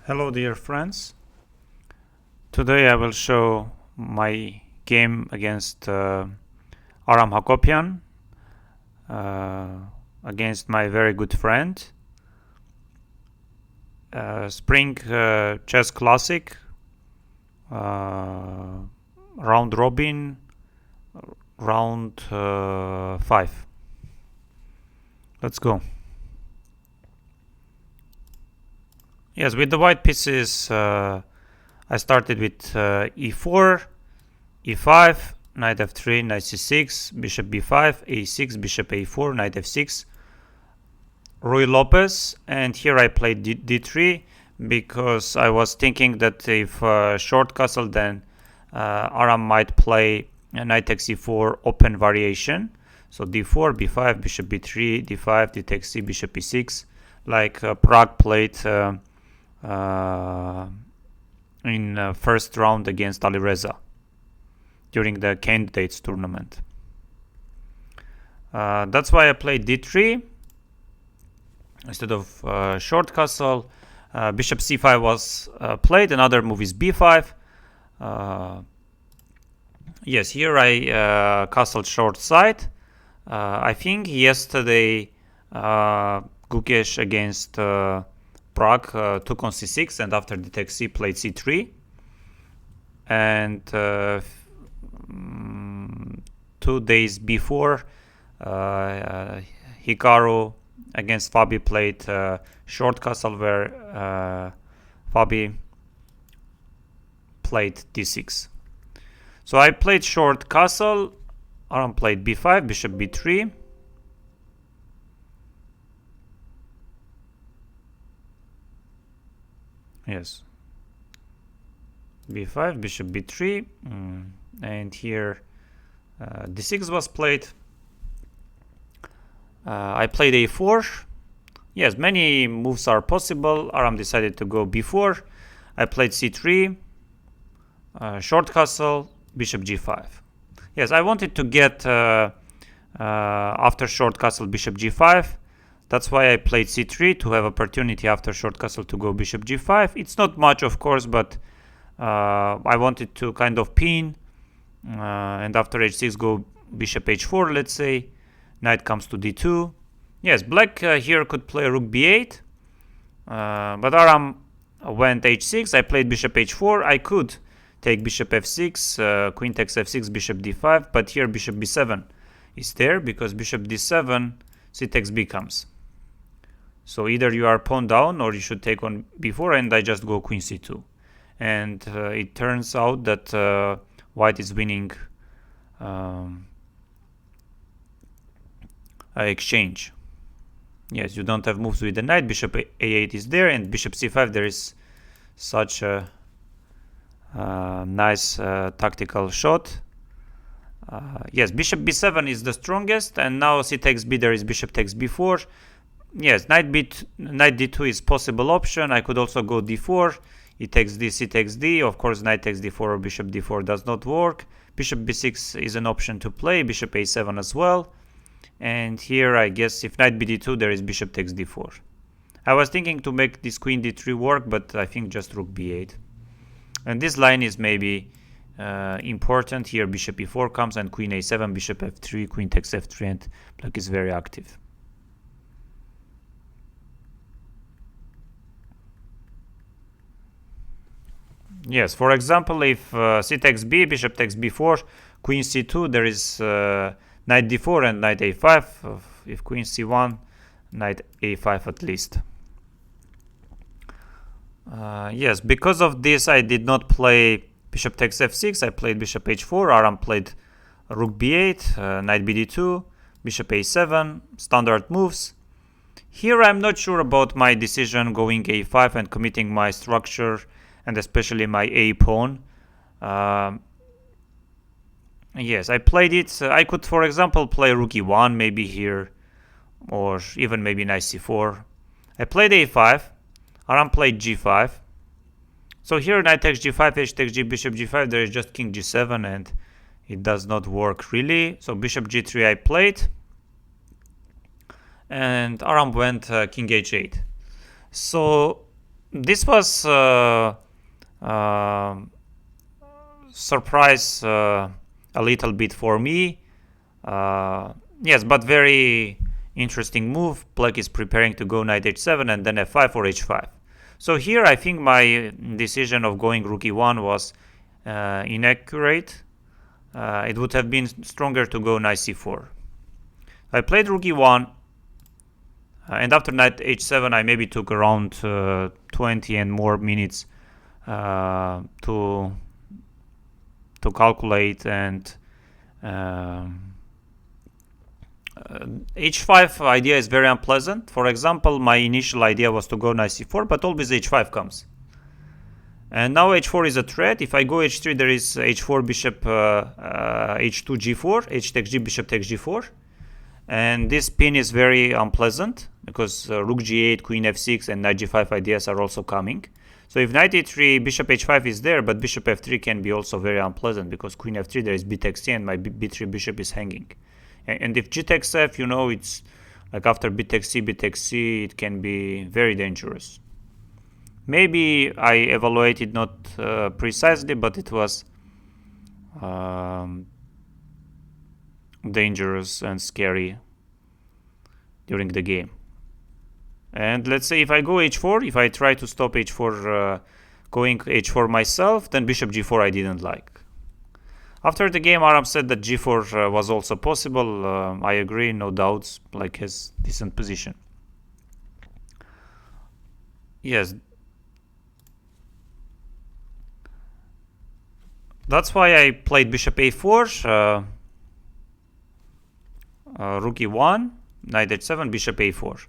Hello dear friends. Today I will show my game against Aram Hakobyan, against my very good friend. Spring Chess Classic, round robin, round 5. Let's go. Yes, with the white pieces, I started with e4, e5, knight f3, knight c6, bishop b5, a6, bishop a4, knight f6, Ruy Lopez, and here I played d3 because I was thinking that if short castle, then Aram might play a knight takes e4 open variation. So d4, b5, bishop b3, d5, d takes c, bishop e6, like Prague played in first round against Alireza during the candidates tournament. That's why I played d3 instead of short castle. Bishop c5 was played. Another move is b5. Yes, here I castled short side. I think yesterday Gukesh against Prague took on c6, and after the takes c played c3. And 2 days before, Hikaru against Fabi played short castle, where Fabi played d6. So I played short castle, Aram played b5, bishop b3. Yes, b5, bishop b3, and here d6 was played. I played a4. Yes, many moves are possible. Aram decided to go b4. I played c3, short castle, bishop g5. Yes, I wanted to get after short castle bishop g5. That's why I played c3, to have opportunity after short castle to go bishop g5. It's not much, of course, but I wanted to kind of pin, and after h6 go bishop h4, let's say. Knight comes to d2. Yes, black here could play rook b8, but Aram went h6. I played bishop h4. I could take bishop f6, queen takes f6, bishop d5, but here bishop b7 is there, because bishop d7, c takes b comes. So either you are pawn down or you should take on b4, and I just go queen c2. And it turns out that white is winning exchange. Yes, you don't have moves with the knight. Bishop a8 is there, and bishop c5, there is such a nice tactical shot. Yes, bishop b7 is the strongest, and now c takes b, there is bishop takes b4. Yes, knight d2 is possible option. I could also go d4. E takes d, c takes d. Of course, knight takes d4 or bishop d4 does not work. Bishop b6 is an option to play. Bishop a7 as well. And here, I guess, if knight bd2, there is bishop takes d4. I was thinking to make this queen d3 work, but I think just rook b8. And this line is maybe important. Here bishop e4 comes, and queen a7, bishop f3, queen takes f3, and black is very active. Yes, for example, if c takes b, bishop takes b4, queen c2, there is knight d4 and knight a5. If queen c1, knight a5 at least. Yes, because of this, I did not play bishop takes f6. I played bishop h4. Aram played rook b8, knight bd2, bishop a7, standard moves. Here I'm not sure about my decision going a5 and committing my structure, and especially my a pawn. Yes, I played it. I could, for example, play rook e1 maybe here, or even maybe knight c4. I played a5. Aram played g5. So here knight takes g5, h takes g, bishop g5. There is just king g7, and it does not work really. So bishop g3 I played, and Aram went king h8. So this was surprise a little bit for me. Yes, but very interesting move. Black is preparing to go knight h7 and then f5 or h5. So here I think my decision of going rook e1 was inaccurate. It would have been stronger to go knight c4. I played rook e1, and after knight h7 I maybe took around 20 and more minutes to calculate, and h5 idea is very unpleasant. For example, my initial idea was to go knight c4, but always h5 comes. And now h4 is a threat. If I go h3, there is h4, bishop h2, g4, h takes g, bishop takes g4. And this pin is very unpleasant because rook g8, queen f6, and knight g5 ideas are also coming. So if knight e3, bishop h5 is there, but bishop f3 can be also very unpleasant because queen f3, there is b takes c, and my b3 bishop is hanging. And if g takes f, you know, it's like after b takes c, it can be very dangerous. Maybe I evaluated not precisely, but it was dangerous and scary during the game. And let's say if I go h4, if I try to stop h4, going h4 myself, then bishop g4 I didn't like. After the game, Aram said that g4 was also possible. I agree, no doubts, like his decent position. Yes. That's why I played bishop a4, rook e1, knight h7, bishop a4.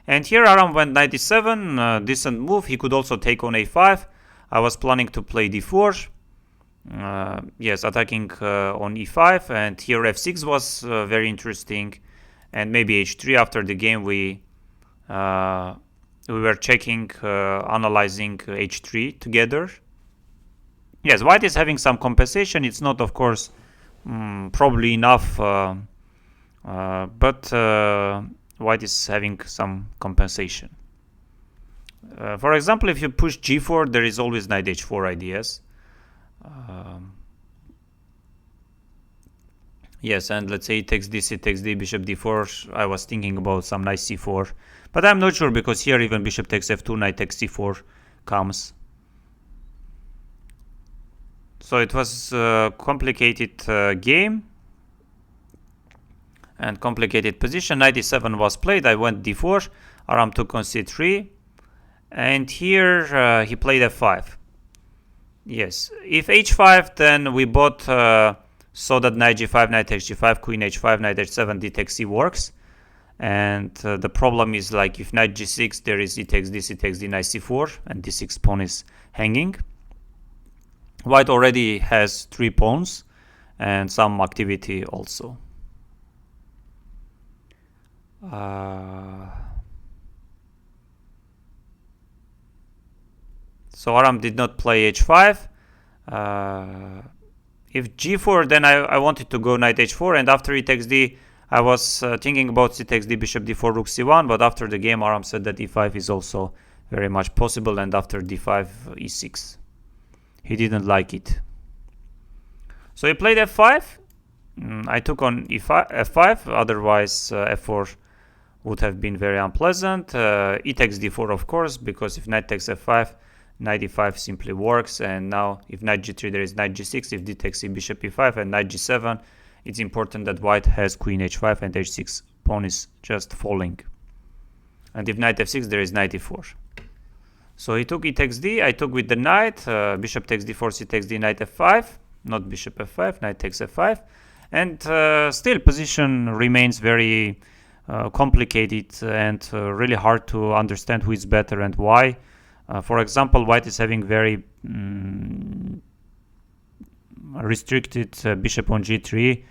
And here Aram went knight e7, decent move. He could also take on a5. I was planning to play d4. Yes, attacking on e5, and here f6 was very interesting, and maybe h3. After the game, we were checking, analyzing h3 together. Yes, white is having some compensation. It's not, of course, probably enough, but white is having some compensation. For example, if you push g4, there is always knight h4 ideas. Yes, and let's say it takes this, it takes d, bishop d4. I was thinking about some knight c4, but I'm not sure because here even bishop takes f2, knight takes c4 comes. So it was a complicated game and complicated position. Knight e7 was played. I went d4. Aram took on c3, and here he played f5. Yes, if h5, then we both saw that knight g5, knight takes g5, queen h5, knight h7, d takes c works. And the problem is, like, if knight g6, there is e takes this, e takes d, knight c4, and d6 pawn is hanging. White already has 3 pawns and some activity also. So Aram did not play h5. If g4, then I wanted to go knight h4, and after e takes d, I was thinking about c takes d, bishop d4, rook c1, but after the game Aram said that e5 is also very much possible, and after d5, e6. He didn't like it. So he played f5. I took on f5, otherwise f4 would have been very unpleasant. E takes d4, of course, because if knight takes f5, knight e5 simply works. And now if knight g3, there is knight g6. If d takes c, bishop e5, and knight g7, it's important that white has queen h5 and h6 pawn is just falling. And if knight f6, there is knight e4. So he took e takes d, I took with the knight, bishop takes d4, c takes d, knight f5, not bishop f5, knight takes f5, and still position remains very complicated and really hard to understand who is better and why. For example, white is having very restricted bishop on g3,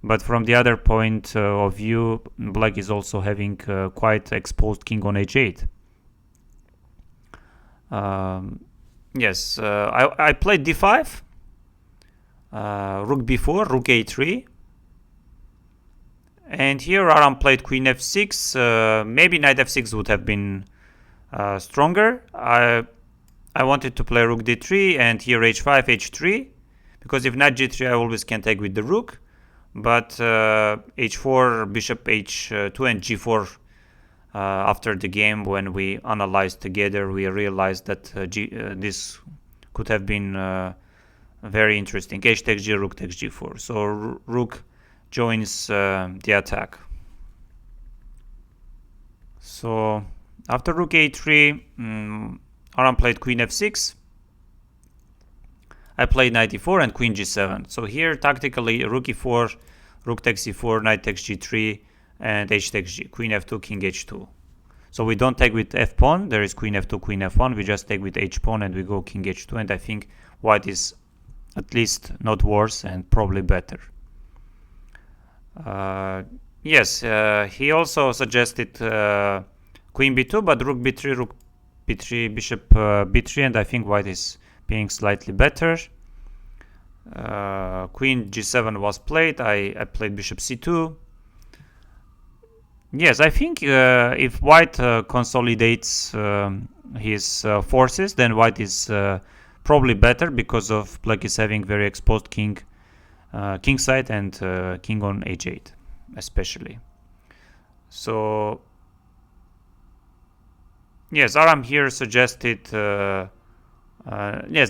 but from the other point of view, black is also having quite exposed king on h8. Yes, I played d5, rook b4, rook a3, and here Aram played queen f6. Maybe knight f6 would have been stronger. I wanted to play rook d3 and here h5, h3, because if knight g3 I always can take with the rook, but h4, bishop h2 and g4, after the game when we analyzed together we realized that this could have been very interesting. H takes g, rook takes g4, so rook joins the attack. So after rook a3, Aram played queen f6. I played knight e4 and queen g7. So here tactically rook e4, rook takes e4, knight takes g3, and h takes g, queen f2, king h2. So we don't take with f pawn, there is queen f2, queen f1, we just take with h pawn and we go king h2, and I think white is at least not worse and probably better. Yes, he also suggested queen b2, but rook b3, rook b3, bishop b3, and I think white is being slightly better. Queen g7 was played. I played bishop c2. Yes, I think if white consolidates his forces, then white is probably better, because of black is having very exposed king side and king on h8 especially. So yes, Aram here suggested yes,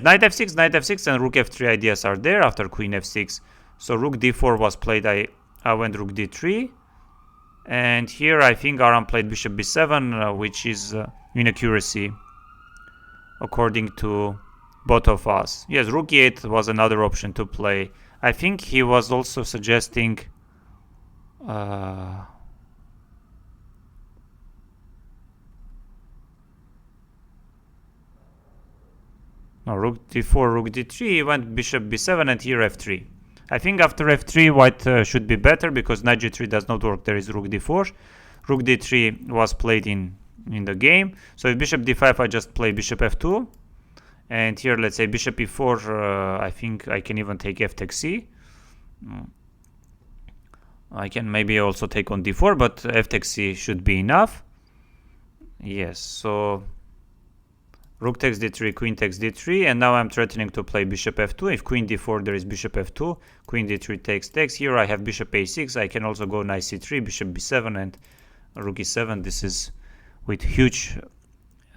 knight f6 and rook f3 ideas are there after queen f6. So rook d4 was played. I went rook d3, and here I think Aram played bishop b7, which is inaccuracy according to both of us. Yes, rook e8 was another option to play. I think he was also suggesting no, rook d4, rook d3, he went bishop b7 and here f3. I think after f3 white should be better, because knight g3 does not work, there is rook d4. Rook d3 was played in the game. So if bishop d5 I just play bishop f2, and here let's say bishop e4, I think I can even take f takes c. I can maybe also take on d4, but f takes c should be enough. Yes, so rook takes d3, queen takes d3, and now I'm threatening to play bishop f2. If queen d4, there is bishop f2, queen d3 takes. Here I have bishop a6. I can also go knight c3, bishop b7, and rook e7. This is with huge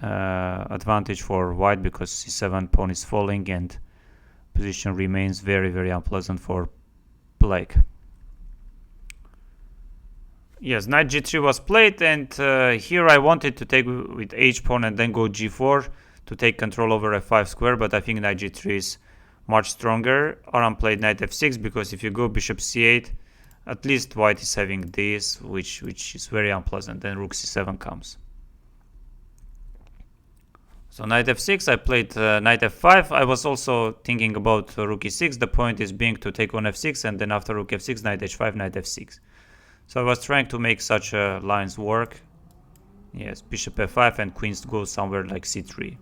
advantage for white, because c7 pawn is falling and position remains very, very unpleasant for black. Yes, knight g3 was played, and here I wanted to take with h pawn and then go g4 to take control over f5 square, but I think knight g3 is much stronger. Aram played knight f6, because if you go bishop c8, at least white is having this, which is very unpleasant. Then rook c7 comes. So knight f6, I played knight f5. I was also thinking about rook e6. The point is being to take on f6, and then after rook f6, knight h5, knight f6. So I was trying to make such lines work. Yes, bishop f5 and queens go somewhere like c3.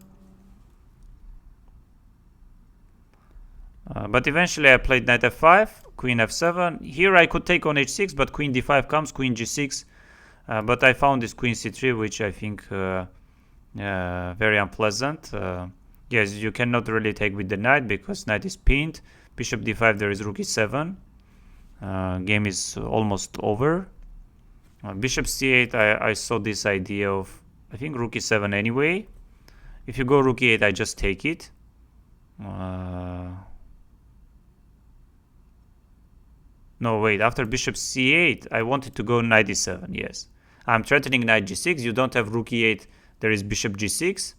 But eventually I played knight f5, queen f7. Here I could take on h6, but queen d5 comes, queen g6. But I found this queen c3, which I think very unpleasant. Yes, you cannot really take with the knight, because knight is pinned. Bishop d5, there is rook e7. Game is almost over. Bishop c8, I saw this idea of, I think, rook e7 anyway. If you go rook e8, I just take it. No, wait, after bishop c8, I wanted to go knight e7, yes. I'm threatening knight g6, you don't have rook e8, there is bishop g6.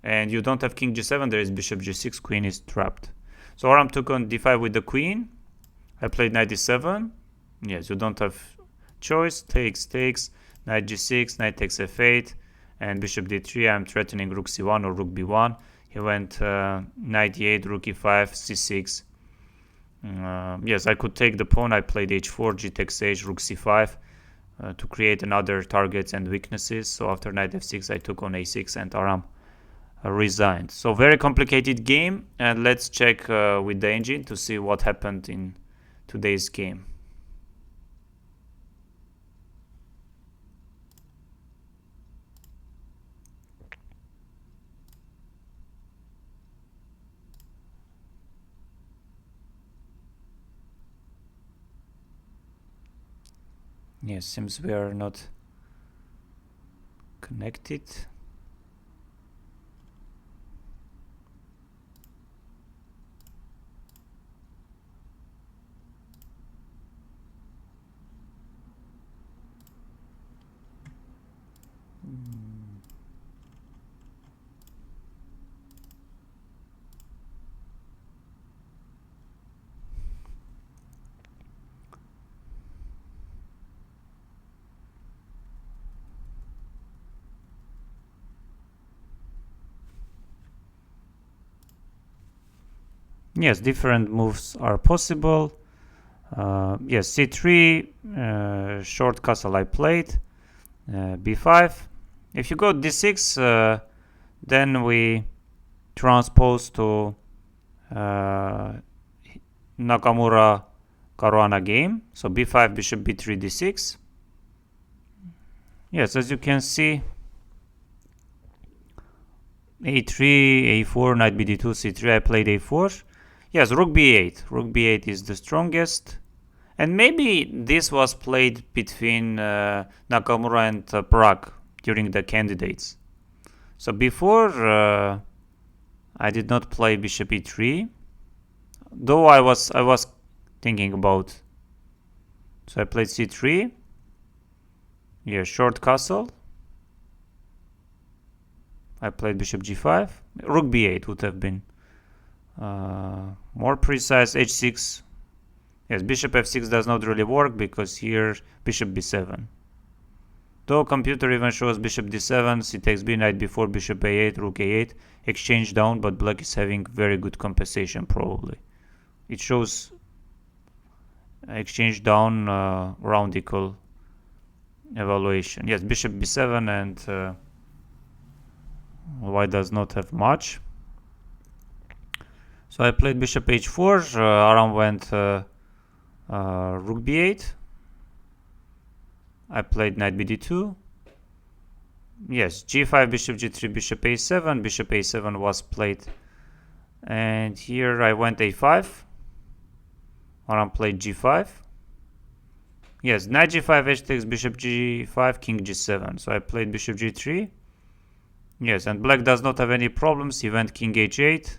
And you don't have king g7, there is bishop g6, queen is trapped. So Aram took on d5 with the queen. I played knight e7. Yes, you don't have choice, takes, knight g6, knight takes f8, and bishop d3, I'm threatening rook c1 or rook b1. He went knight e8, rook e5, c6. Yes, I could take the pawn. I played h4, g takes h, rook c5 to create another targets and weaknesses. So after knight f6, I took on a6 and Aram resigned. So very complicated game, and let's check with the engine to see what happened in today's game. Yes, seems we are not connected. Yes, different moves are possible. Yes, c3, short castle I played, b5. If you go d6, then we transpose to Nakamura Caruana game. So b5, bishop b3, d6. Yes, as you can see, a3, a4, knight bd2, c3. I played a4. Yes, rook b8. Rook b8 is the strongest. And maybe this was played between Nakamura and Prague during the candidates. So before, I did not play bishop e3, though I was thinking about. So I played c3. Here, short castle. I played bishop g5. Rook b8 would have been more precise. h6. Yes, bishop f6 does not really work because here bishop b7. Though computer even shows bishop d7, c takes b, knight b4, bishop a8, rook a8, exchange down, but black is having very good compensation probably. It shows exchange down, round equal evaluation. Yes, bishop b7 and white does not have much. So I played bishop h4, Aram went rook b8. I played knight bd2. Yes, g5, bishop g3, bishop a7. Bishop a7 was played. And here I went a5. Aram played g5. Yes, knight g5, h takes bishop g5, king g7. So I played bishop g3. Yes, and black does not have any problems. He went king h8.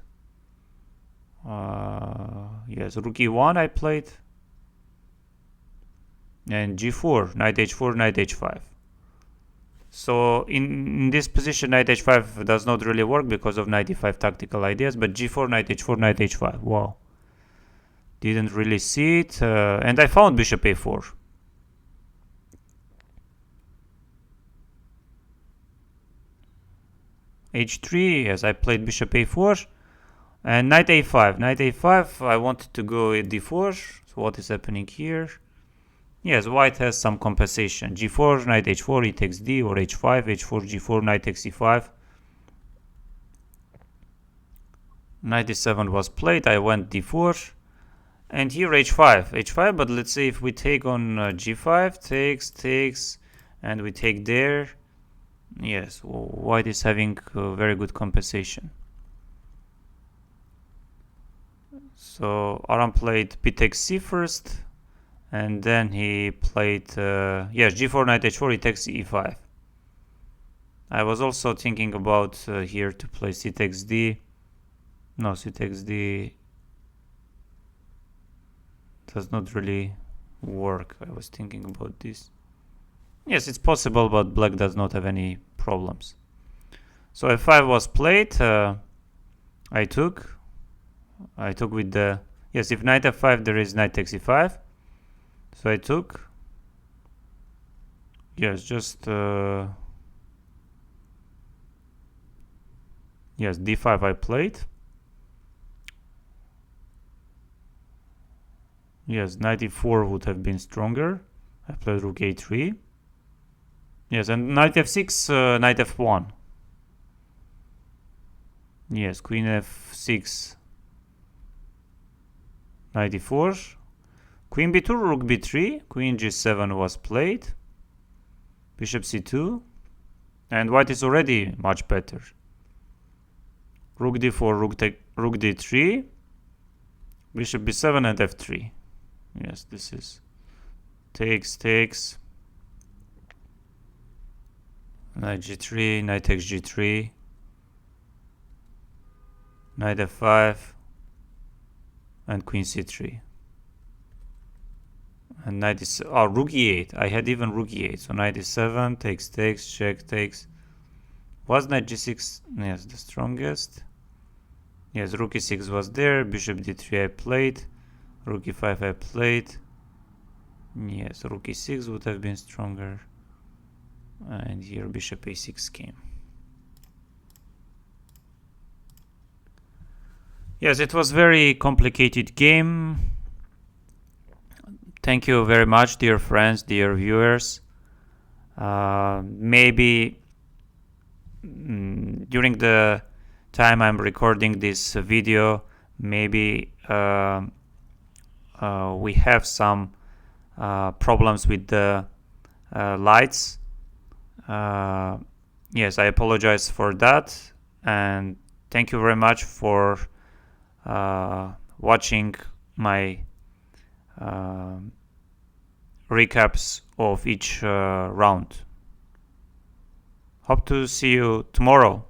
Yes, rook e1 I played. And g4, knight h4, knight h5. So in this position, knight h5 does not really work because of knight e5 tactical ideas, but g4, knight h4, knight h5. Wow. Didn't really see it. And I found bishop a4. h3, yes, I played bishop a4. And knight a5. Knight a5, I wanted to go at d4. So what is happening here? Yes, white has some compensation. g4, knight h4, he takes d, or h5, h4, g4, knight takes e5. Knight e7 was played, I went d4. And here h5, but let's say if we take on g5, takes, and we take there. Yes, white is having very good compensation. So Aram played b takes c first. And then he played, yes, g4, knight h4, he takes e5. I was also thinking about here to play c takes d. No, c takes d does not really work. I was thinking about this. Yes, it's possible, but black does not have any problems. So f5 was played. I took with the, yes, if knight f5, there is knight takes e5. So I took, yes, just, yes, d5 I played. Yes, knight e4 would have been stronger. I played rook a3. Yes, and knight f6, knight f1. Yes, queen f6, knight e4. Queen b2, rook b3, queen g7 was played. Bishop c2. And white is already much better. Rook d4, rook d3. Bishop b7 and f3. Yes, this is takes. Knight g3, knight takes g3, knight f5, and queen c3. And knight is rook e8. I had even rook e8. So knight e7, takes, check, takes. Was knight g6? Yes, the strongest. Yes, rook e6 was there. Bishop d3 I played. Rook e5 I played. Yes, rook e6 would have been stronger. And here bishop a6 came. Yes, it was very complicated game. Thank you very much, dear friends, dear viewers. Maybe during the time I'm recording this video, maybe we have some problems with the lights. Yes, I apologize for that, and thank you very much for watching my recaps of each round. Hope to see you tomorrow.